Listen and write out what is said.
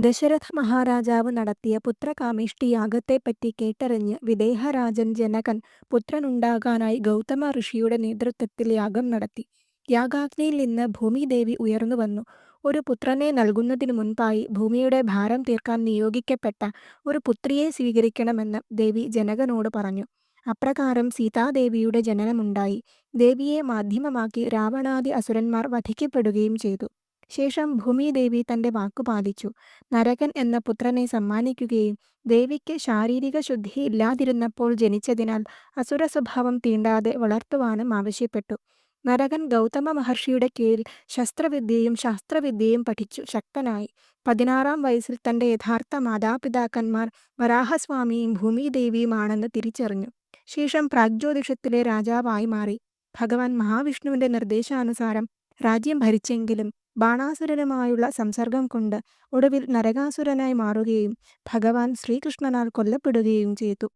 ദശരഥ മഹാരാജാവ് നടത്തിയ പുത്രകാമേഷ്ടി യാഗത്തെപ്പറ്റി കേട്ടറിഞ്ഞ് വിദേഹരാജൻ ജനകൻ പുത്രനുണ്ടാകാനായി ഗൗതമ ഋഷിയുടെ നേതൃത്വത്തിൽ യാഗം നടത്തി. യാഗാഗ്നിയിൽ നിന്ന് ഭൂമിദേവി ഉയർന്നുവന്നു. ഒരു പുത്രനെ നൽകുന്നതിനു മുൻപായി ഭൂമിയുടെ ഭാരം തീർക്കാൻ നിയോഗിക്കപ്പെട്ട ഒരു പുത്രിയെ സ്വീകരിക്കണമെന്ന് ദേവി ജനകനോട് പറഞ്ഞു. അപ്രകാരം സീതാദേവിയുടെ ജനനമുണ്ടായി. ദേവിയെ മാധ്യമമാക്കി രാവണാദി അസുരന്മാർ വധിക്കപ്പെടുകയും ചെയ്തു. ശേഷം ഭൂമിദേവി തന്റെ വാക്കു പാലിച്ചു. നരകൻ എന്ന പുത്രനെ സമ്മാനിക്കുകയും ദേവിക്ക് ശാരീരിക ശുദ്ധി ഇല്ലാതിരുന്നപ്പോൾ ജനിച്ചതിനാൽ അസുര സ്വഭാവം തീണ്ടാതെ വളർത്തുവാനും ആവശ്യപ്പെട്ടു. നരകൻ ഗൗതമ മഹർഷിയുടെ കീഴിൽ ശസ്ത്രവിദ്യയും ശാസ്ത്രവിദ്യയും പഠിച്ചു ശക്തനായി. 16-ാം വയസ്സിൽ തന്റെ യഥാർത്ഥ മാതാപിതാക്കന്മാർ വരാഹസ്വാമിയും ഭൂമിദേവിയുമാണെന്ന് തിരിച്ചറിഞ്ഞു. ശേഷം പ്രാഗ്ജ്യോതിഷത്തിലെ രാജാവായി മാറി. ഭഗവാൻ മഹാവിഷ്ണുവിന്റെ നിർദ്ദേശാനുസാരം രാജ്യം ഭരിച്ചെങ്കിലും ബാണാസുരനുമായുള്ള സംസർഗം കൊണ്ട് ഒടുവിൽ നരകാസുരനായി മാറുകയും ഭഗവാൻ ശ്രീകൃഷ്ണനാൽ കൊല്ലപ്പെടുകയും ചെയ്തു.